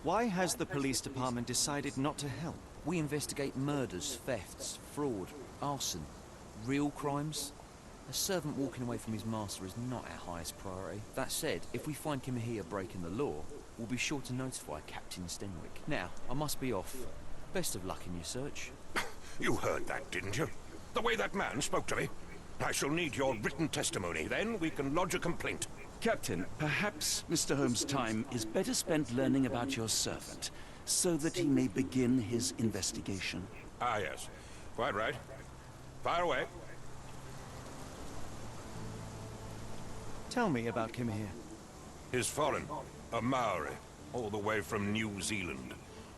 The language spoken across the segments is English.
Why has the police department decided not to help? We investigate murders, thefts, fraud, arson, real crimes. A servant walking away from his master is not our highest priority. That said, if we find Kimahia breaking the law, we'll be sure to notify Captain Stenwick. Now, I must be off. Best of luck in your search. You heard that, didn't you? The way that man spoke to me. I shall need your written testimony, then we can lodge a complaint. Captain, perhaps Mr. Holmes' time is better spent learning about your servant, so that he may begin his investigation. Ah, yes. Quite right. Fire away. Tell me about Kimahia. He's foreign. A Maori. All the way from New Zealand.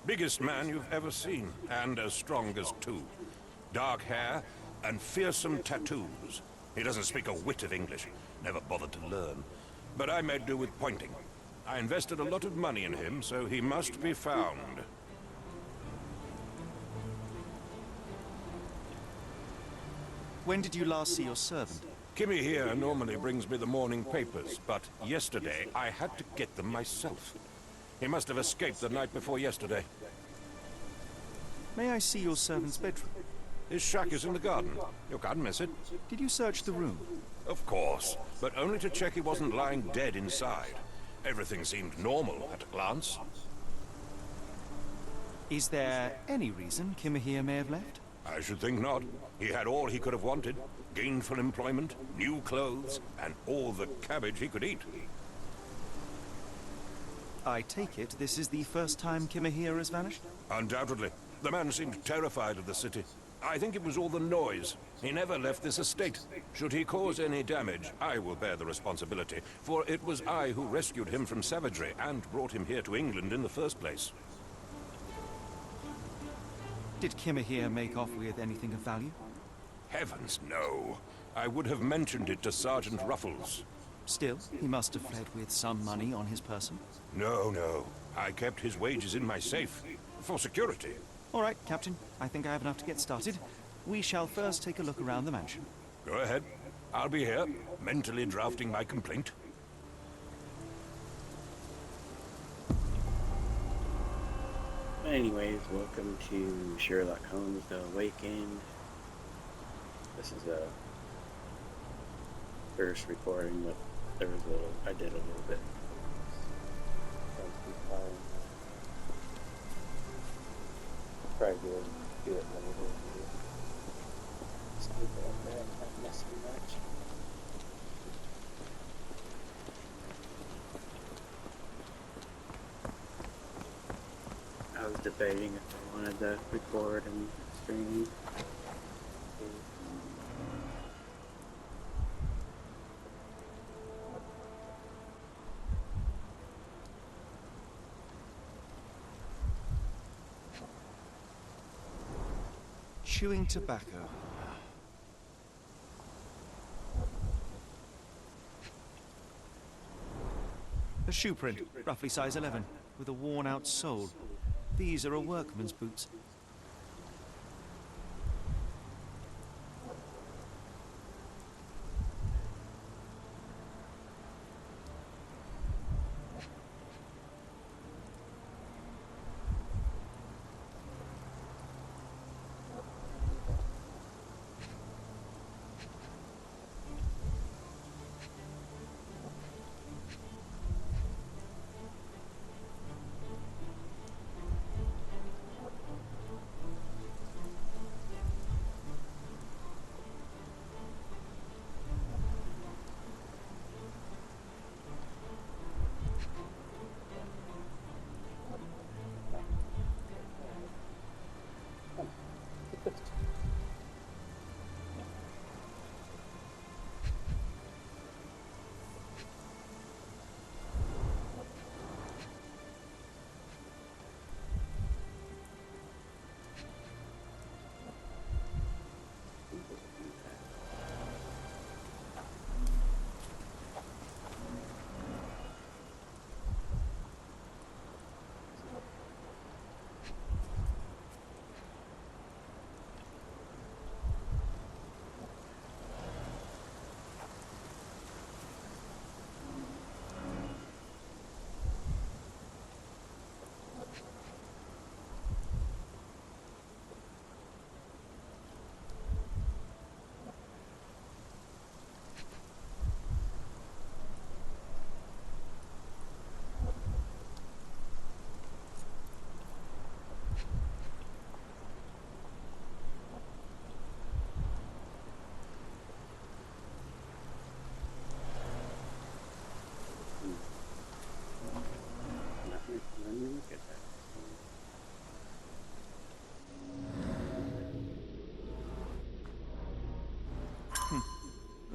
Biggest man you've ever seen, and as strong as two. Dark hair and fearsome tattoos. He doesn't speak a whit of English. Never bothered to learn. But I made do with pointing. I invested a lot of money in him, so he must be found. When did you last see your servant? Kimmy here normally brings me the morning papers, but yesterday I had to get them myself. He must have escaped the night before yesterday. May I see your servant's bedroom? His shack is in the garden. You can't miss it. Did you search the room? Of course, but only to check he wasn't lying dead inside. Everything seemed normal at a glance. Is there any reason Kimahia may have left? I should think not. He had all he could have wanted. Gainful employment, new clothes, and all the cabbage he could eat. I take it this is the first time Kimahia has vanished? Undoubtedly. The man seemed terrified of the city. I think it was all the noise. He never left this estate. Should he cause any damage, I will bear the responsibility, for it was I who rescued him from savagery and brought him here to England in the first place. Did Kimahia make off with anything of value? Heavens, no. I would have mentioned it to Sergeant Ruffles. Still, he must have fled with some money on his person. No. I kept his wages in my safe. For security. All right, Captain. I think I have enough to get started. We shall first take a look around the mansion. Go ahead. I'll be here, mentally drafting my complaint. Anyways, welcome to Sherlock Holmes, The Awakened. This is a first recording, but there was I did a little bit. Probably do it later. Just keep it up there, not miss too much. I was debating if I wanted to record and stream. Chewing tobacco. A shoe print, roughly size 11, with a worn-out sole. These are a workman's boots.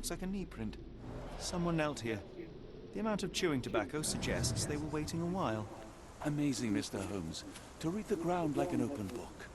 Looks like a knee print. Someone knelt here. The amount of chewing tobacco suggests they were waiting a while. Amazing, Mr. Holmes. To read the ground like an open book.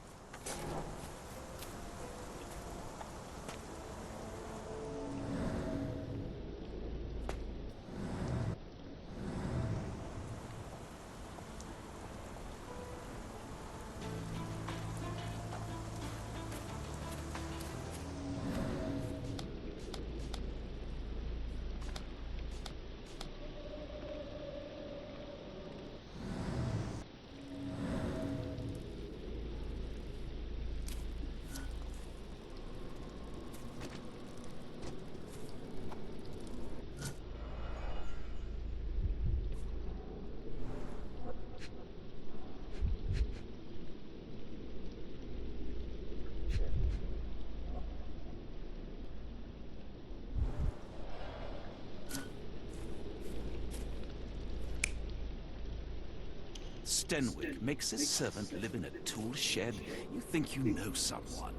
Stenwick makes his servant live in a tool shed. You think you know someone.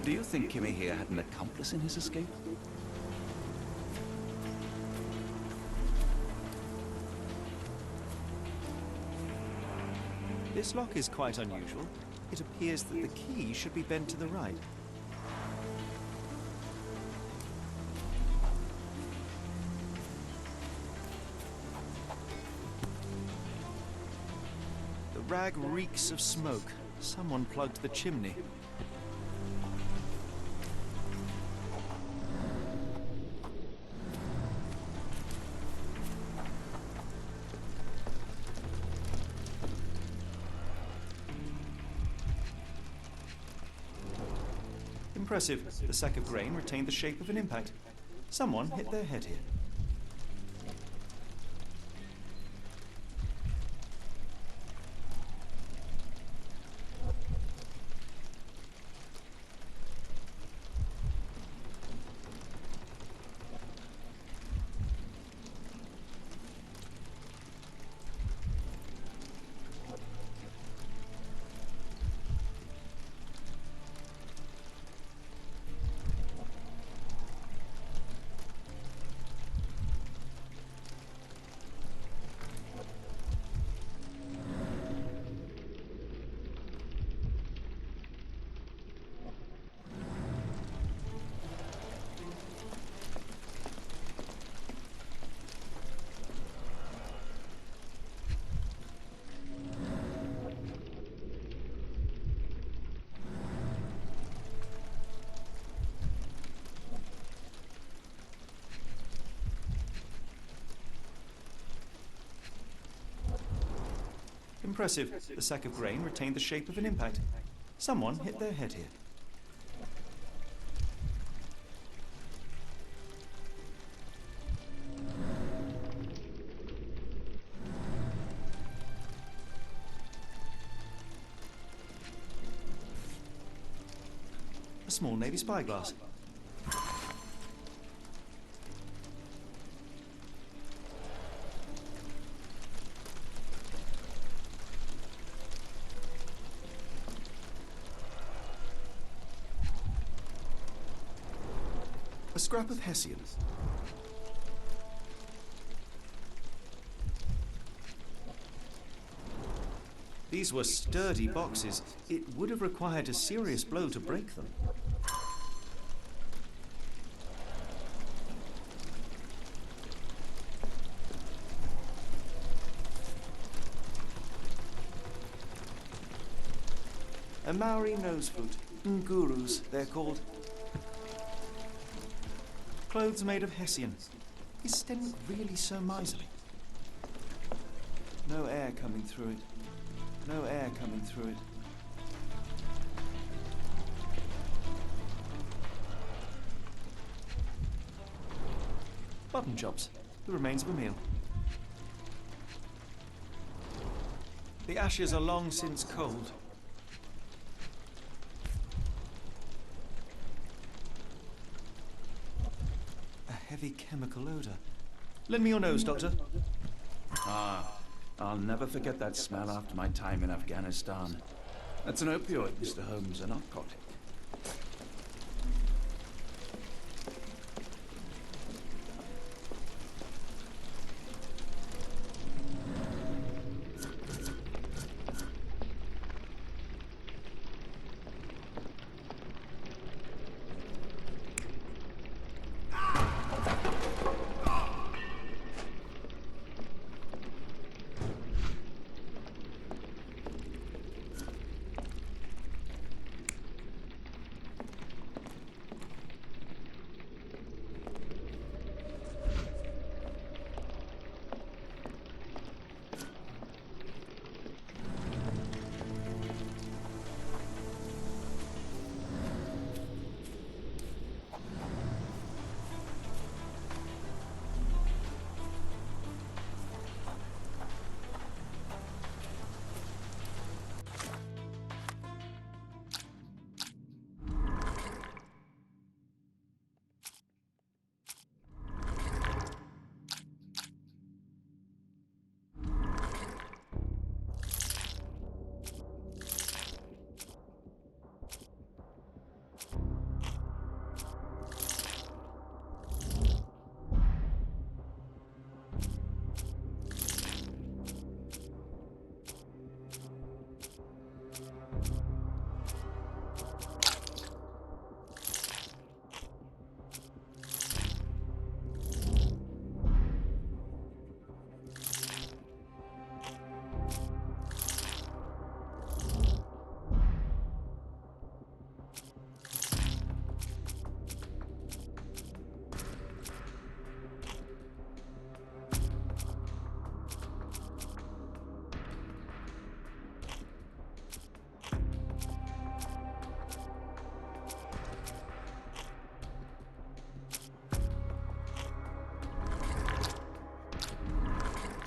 Do you think Kimmy here had an accomplice in his escape? This lock is quite unusual. It appears that the key should be bent to the right. The rag reeks of smoke. Someone plugged the chimney. Impressive. The sack of grain retained the shape of an impact. Someone hit their head here. Impressive. The sack of grain retained the shape of an impact. Someone hit their head here. A small Navy spyglass. A scrap of Hessian. These were sturdy boxes. It would have required a serious blow to break them. A Maori nose flute. Ngurus, they're called. Clothes made of Hessian. Is Stenwick really so miserly? No air coming through it. No air coming through it. Button chops. The remains of a meal. The ashes are long since cold. A heavy chemical odor. Lend me your nose, Doctor. Ah, I'll never forget that smell after my time in Afghanistan. That's an opioid, Mr. Holmes, a narcotic.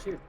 Shoot.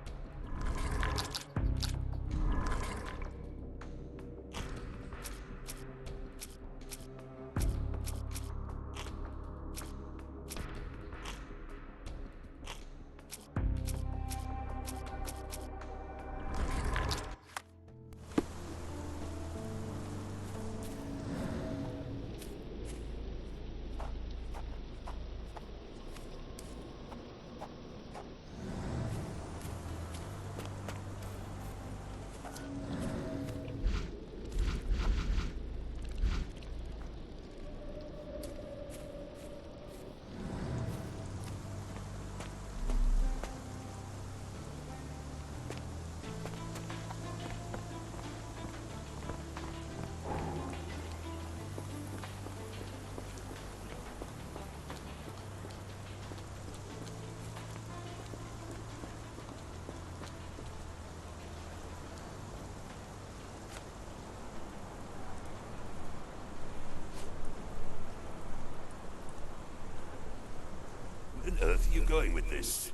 Where on earth are you going with this?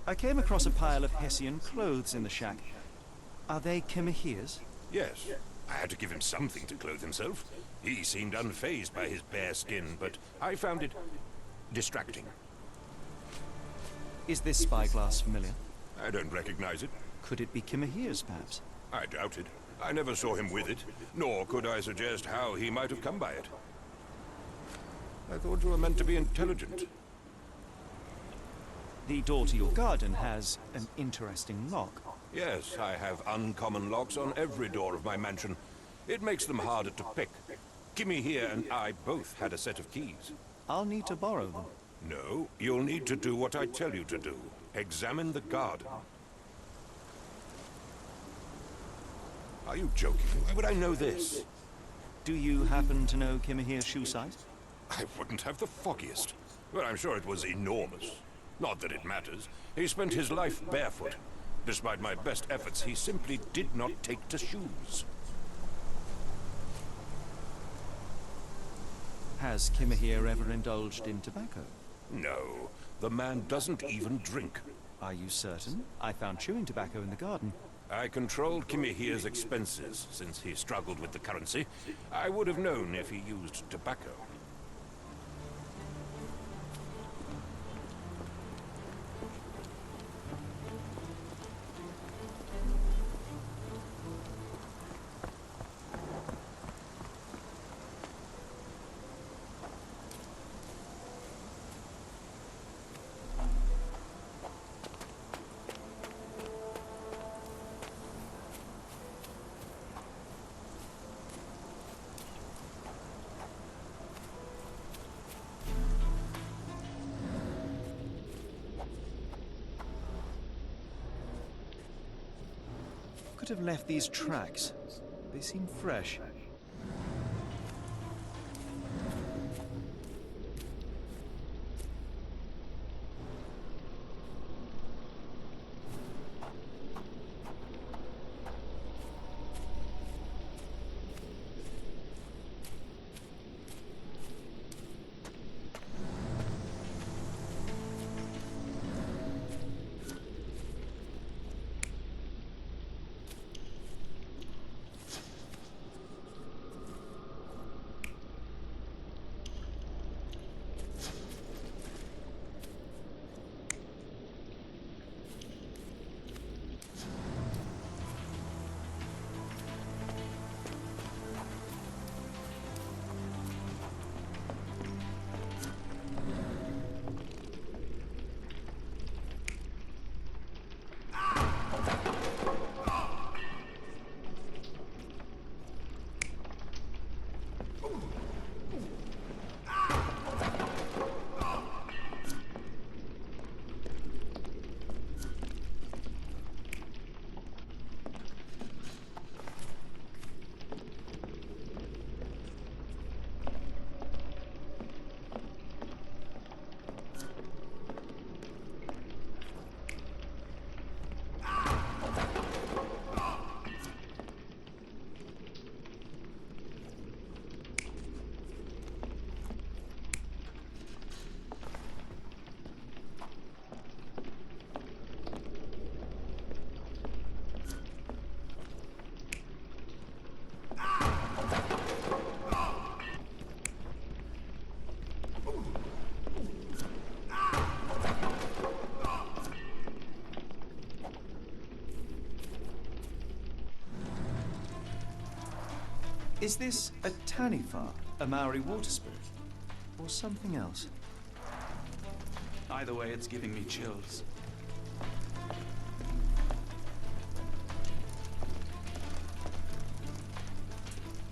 I came across a pile of Hessian clothes in the shack. Are they Kimahir's? Yes. I had to give him something to clothe himself. He seemed unfazed by his bare skin, but I found it distracting. Is this spyglass familiar? I don't recognize it. Could it be Kimahir's, perhaps? I doubt it. I never saw him with it, nor could I suggest how he might have come by it. I thought you were meant to be intelligent. The door to your garden has an interesting lock. Yes, I have uncommon locks on every door of my mansion. It makes them harder to pick. Kimmy here and I both had a set of keys. I'll need to borrow them. No, you'll need to do what I tell you to do. Examine the garden. Are you joking? Why would I know this? Do you happen to know Kimahir's shoe size? I wouldn't have the foggiest. But I'm sure it was enormous. Not that it matters. He spent his life barefoot. Despite my best efforts, he simply did not take to shoes. Has Kimahir ever indulged in tobacco? No, the man doesn't even drink. Are you certain? I found chewing tobacco in the garden. I controlled Kimahir's expenses since he struggled with the currency. I would have known if he used tobacco. Could have left these tracks. They seem fresh. Is this a Tanifar, a Maori water spirit, or something else? Either way, it's giving me chills.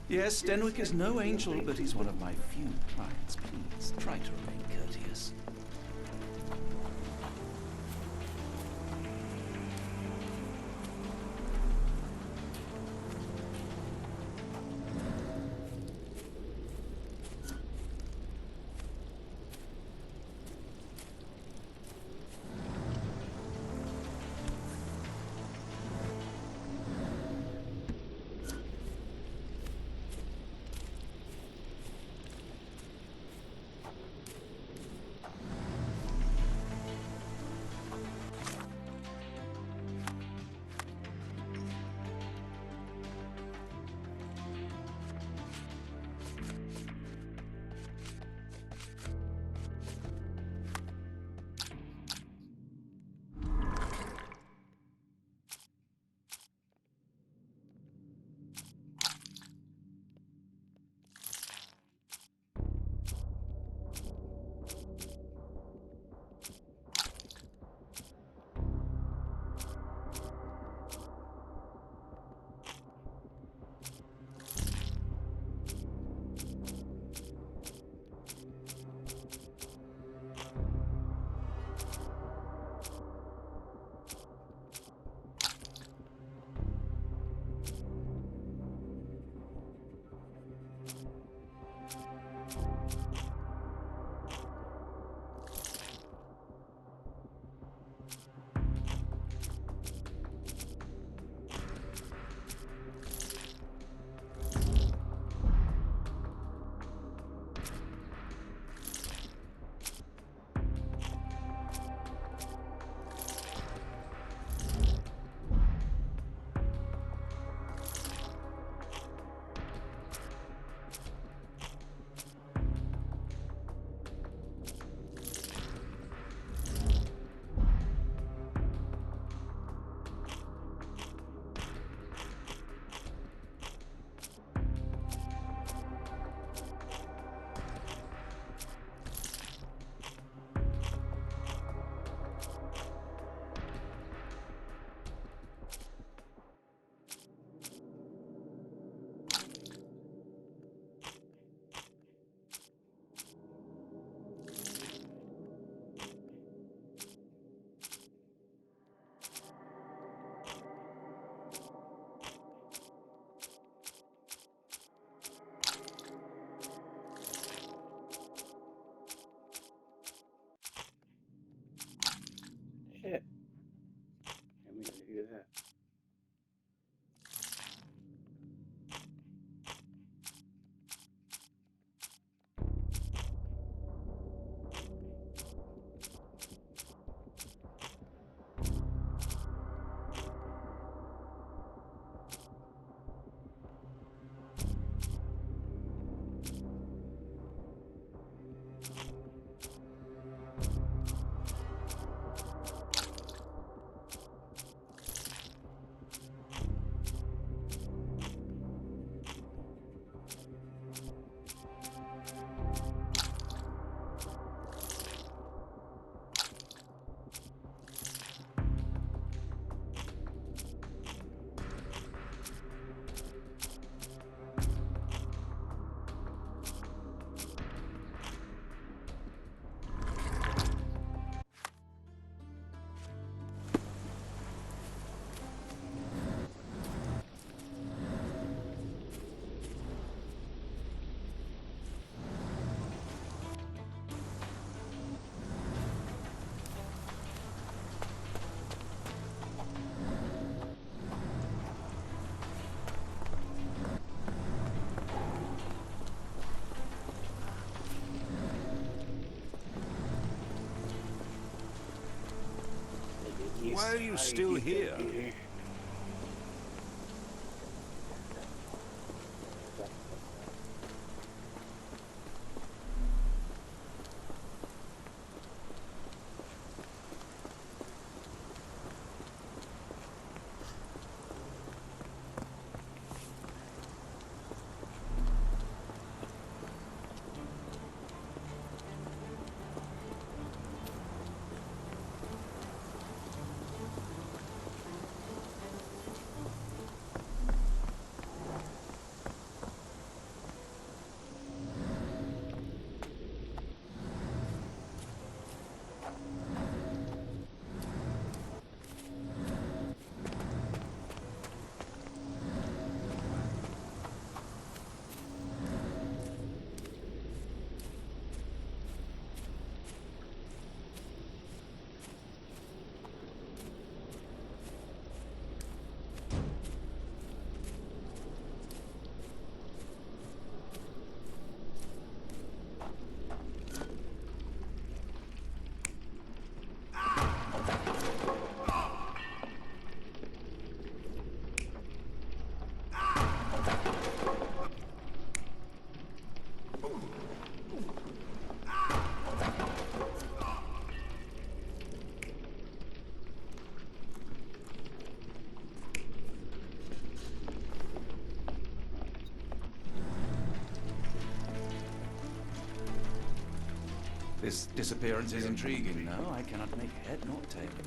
Yes, Denwick is no angel, but he's one of my few clients. Please, try to remain courteous. are you still here? This disappearance is intriguing. No, I cannot make head nor tail of it.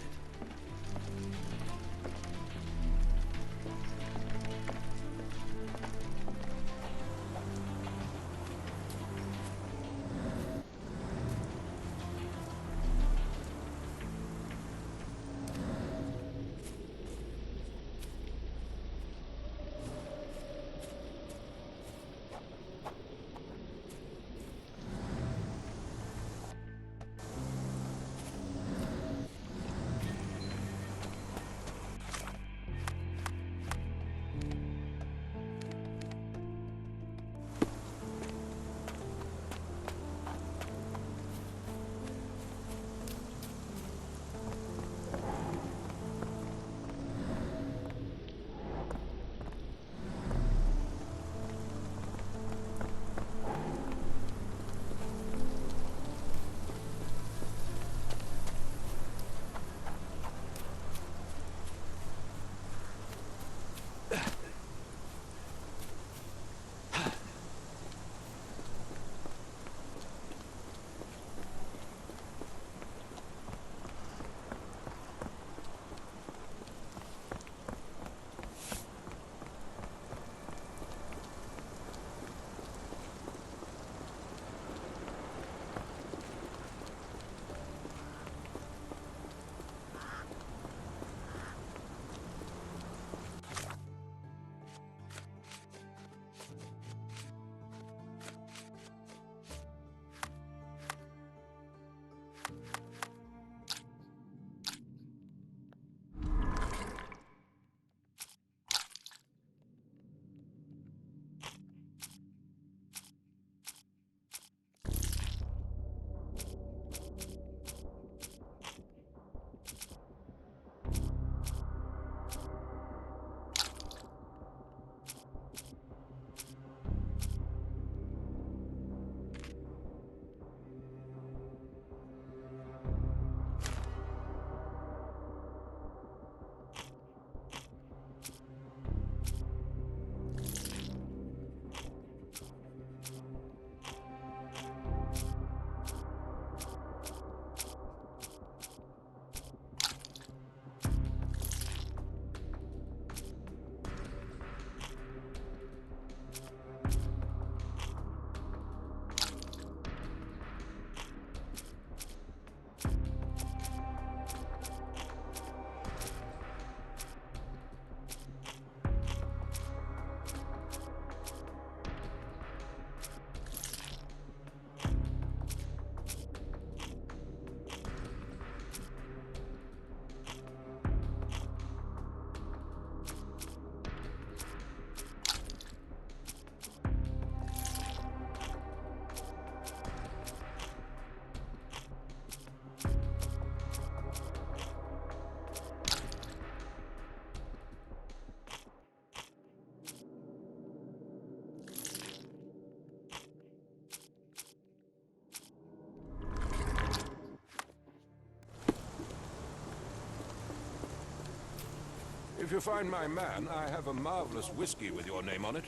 If you find my man, I have a marvelous whiskey with your name on it.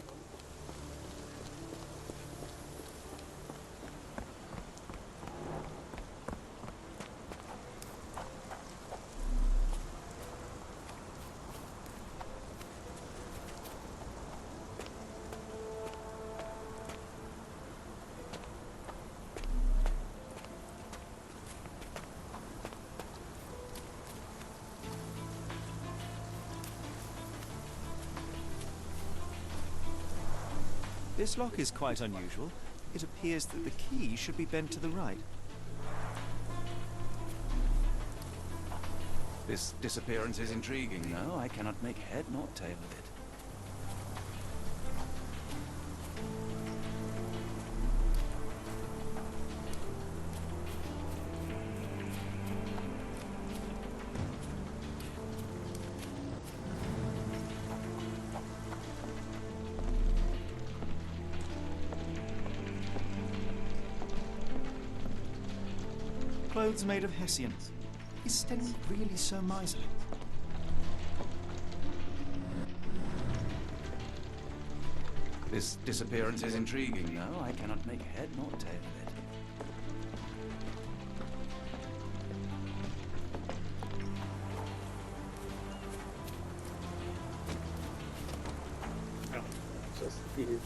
This lock is quite unusual. It appears that the key should be bent to the right. This disappearance is intriguing. No, I cannot make head nor tail of it. Clothes made of Hessian. Is Stenny really so miserly? This disappearance is intriguing. No, I cannot make head nor tail of it. Oh, so Steve.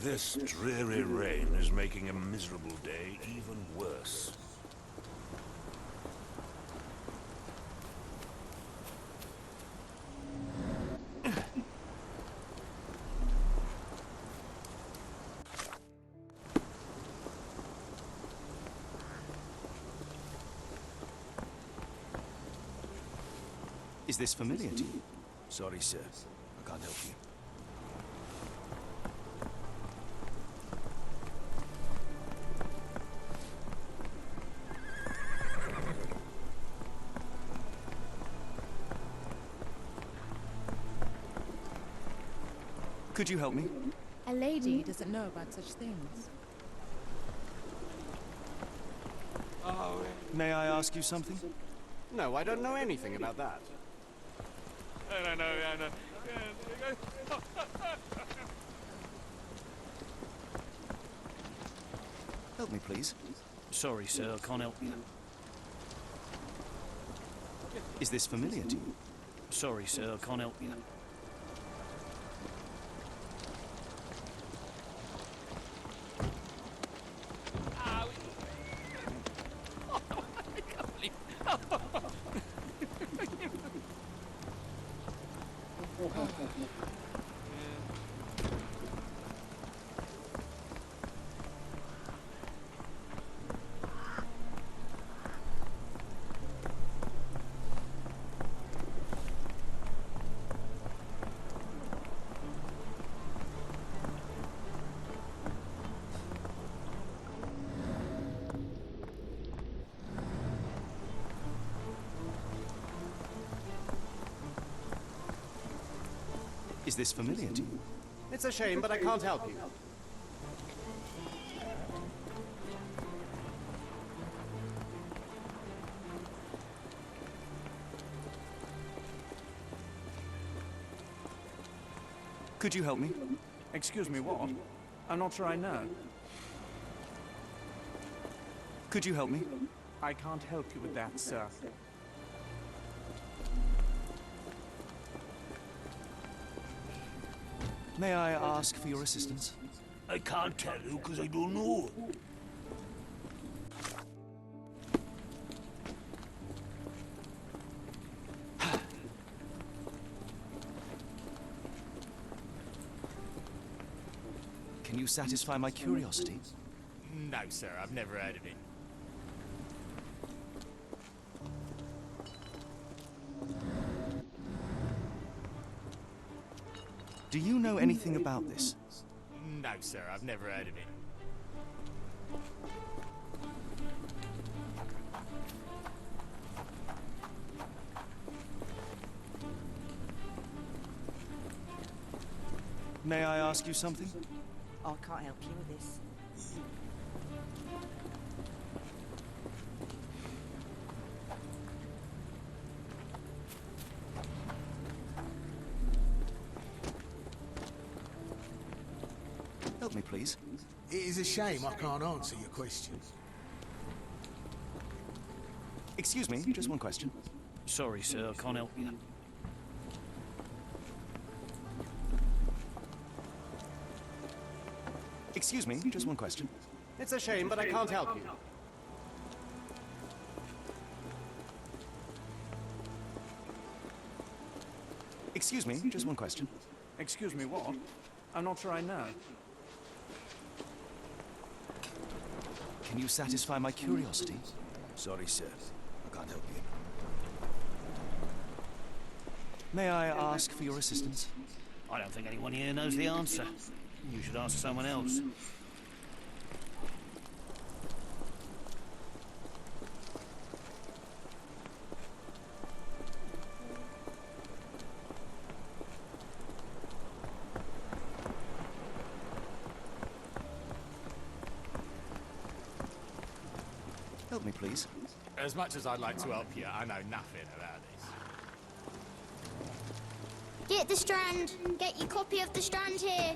This dreary rain is making a miserable day even worse. Is this familiar to you? Sorry, sir. I can't help you. Could you help me? A lady doesn't know about such things. May I ask you something? No, I don't know anything about that. Help me, please. Sorry, sir. I can't help you. Is this familiar to you? Sorry, sir. I can't help you. Is this familiar to you? It's a shame, but I can't help you. Could you help me? Excuse me, what? I'm not sure I know. Could you help me? I can't help you with that, sir. May I ask for your assistance? I can't tell you because I don't know. Can you satisfy my curiosity? No, sir, I've never heard of it. Do you know anything about this? No, sir, I've never heard of it. May I ask you something? I can't help you with this. Help me, please. It is a shame I can't answer your question. Excuse me, just one question. Sorry, sir. I can't help you. Excuse me, just one question. It's a shame, but I can't help you. Excuse me, just one question. Excuse me, what? I'm not sure I know. Can you satisfy my curiosity? Sorry, sir. I can't help you. May I ask for your assistance? I don't think anyone here knows the answer. You should ask someone else. Help me, please. As much as I'd like to help you, I know nothing about this. Get the Strand! Get your copy of the Strand here!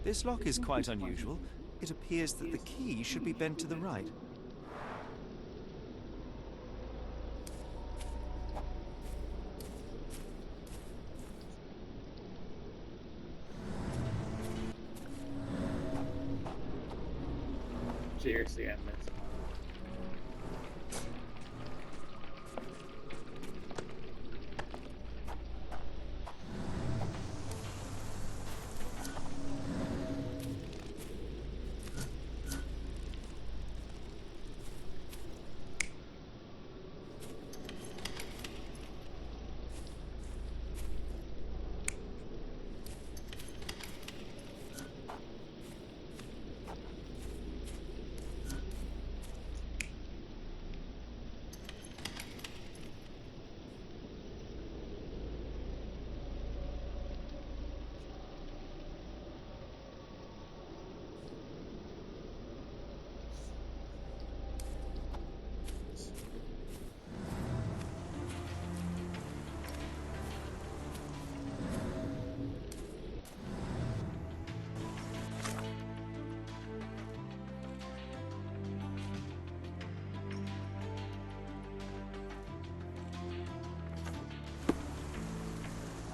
This lock is quite unusual. It appears that the key should be bent to the right. Seriously, I missed.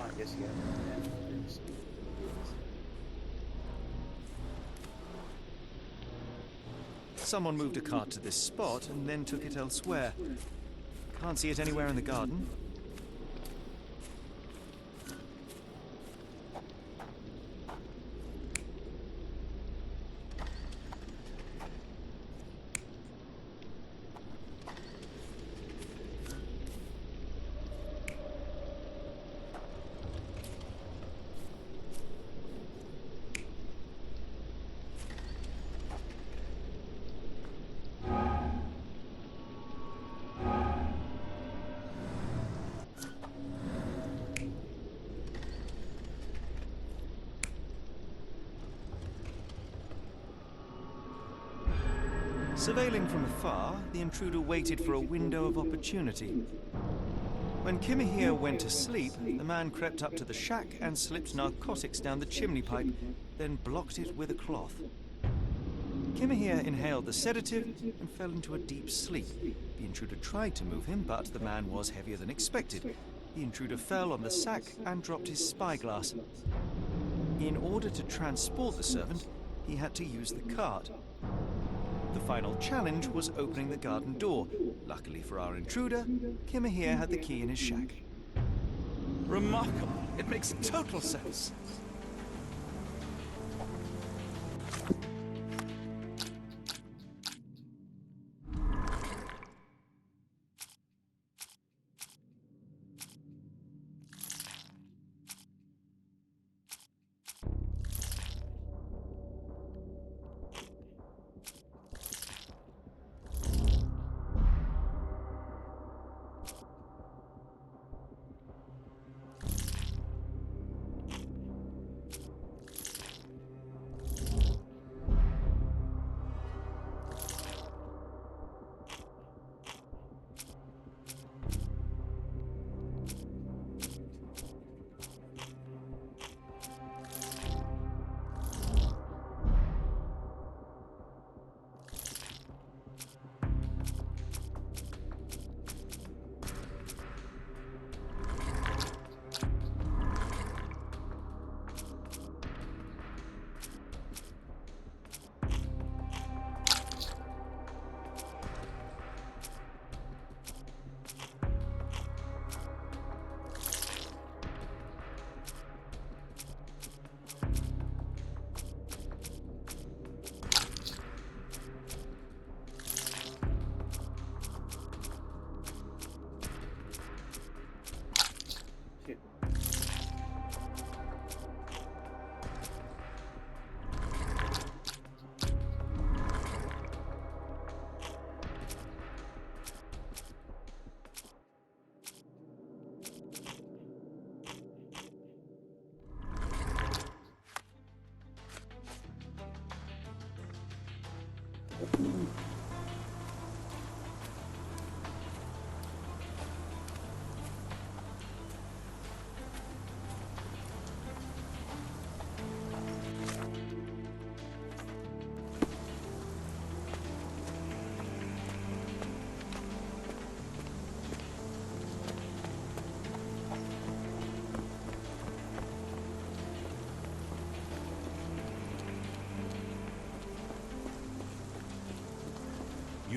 I guess you have to. Someone moved a cart to this spot and then took it elsewhere. Can't see it anywhere in the garden. Surveilling from afar, the intruder waited for a window of opportunity. When Kimahir went to sleep, the man crept up to the shack and slipped narcotics down the chimney pipe, then blocked it with a cloth. Kimahir inhaled the sedative and fell into a deep sleep. The intruder tried to move him, but the man was heavier than expected. The intruder fell on the sack and dropped his spyglass. In order to transport the servant, he had to use the cart. The final challenge was opening the garden door. Luckily for our intruder, Kimahir had the key in his shack. Remarkable. It makes total sense.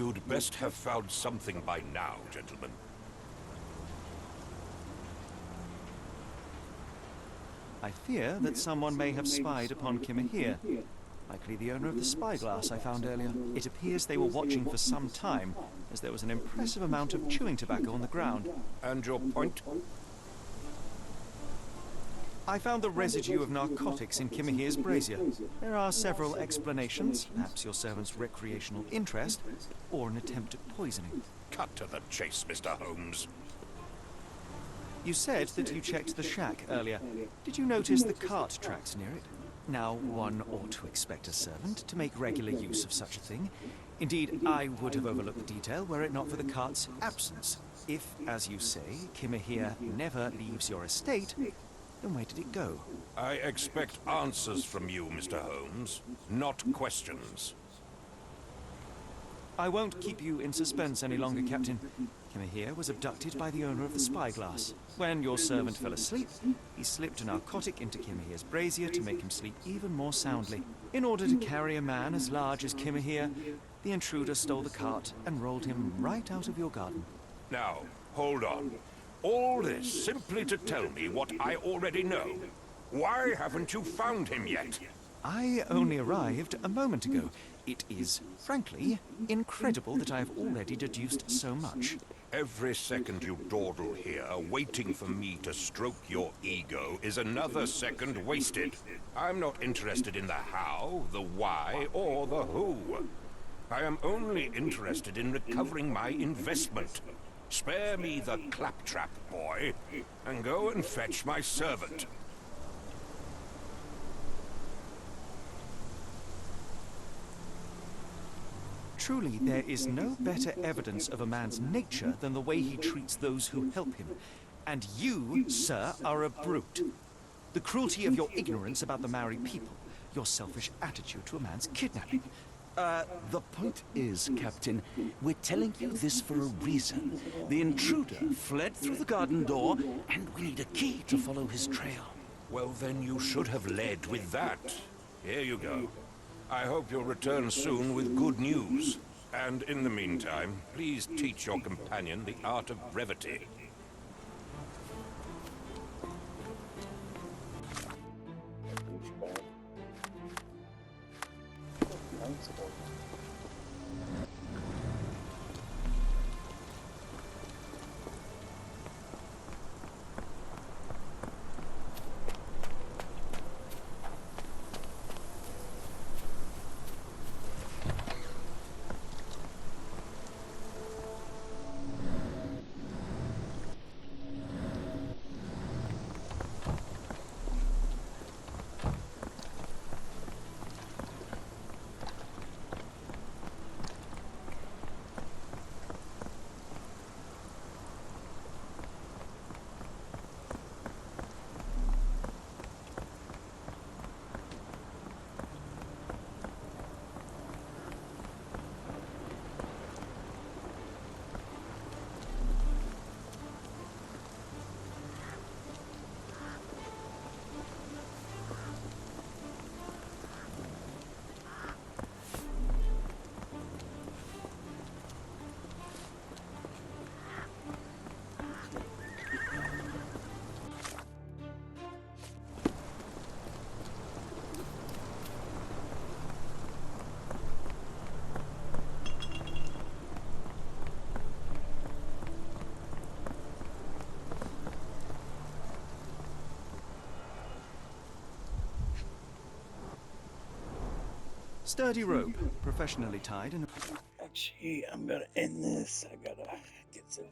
You'd best have found something by now, gentlemen. I fear that someone may have spied upon Kimahir. Likely the owner of the spyglass I found earlier. It appears they were watching for some time, as there was an impressive amount of chewing tobacco on the ground. And your point? I found the residue of narcotics in Kimahir's brazier. There are several explanations, perhaps your servant's recreational interest, or an attempt at poisoning. Cut to the chase, Mr. Holmes. You said that you checked the shack earlier. Did you notice the cart tracks near it? Now, one ought to expect a servant to make regular use of such a thing. Indeed, I would have overlooked the detail were it not for the cart's absence. If, as you say, Kimahir never leaves your estate, then where did it go? I expect answers from you, Mr. Holmes, not questions. I won't keep you in suspense any longer, Captain. Kimahir was abducted by the owner of the spyglass. When your servant fell asleep, he slipped a narcotic into Kimahir's brazier to make him sleep even more soundly. In order to carry a man as large as Kimahir, the intruder stole the cart and rolled him right out of your garden. Now, hold on. All this simply to tell me what I already know. Why haven't you found him yet? I only arrived a moment ago. It is, frankly, incredible that I have already deduced so much. Every second you dawdle here, waiting for me to stroke your ego, is another second wasted. I'm not interested in the how, the why, or the who. I am only interested in recovering my investment. Spare me the claptrap, boy, and go and fetch my servant. Truly, there is no better evidence of a man's nature than the way he treats those who help him. And you, sir, are a brute. The cruelty of your ignorance about the Maori people, your selfish attitude to a man's kidnapping. The point is, Captain, we're telling you this for a reason. The intruder fled through the garden door, and we need a key to follow his trail. Well, then you should have led with that. Here you go. I hope you'll return soon with good news. And in the meantime, please teach your companion the art of brevity. Sturdy rope, professionally tied in a... Actually, I'm gonna end this. I gotta get some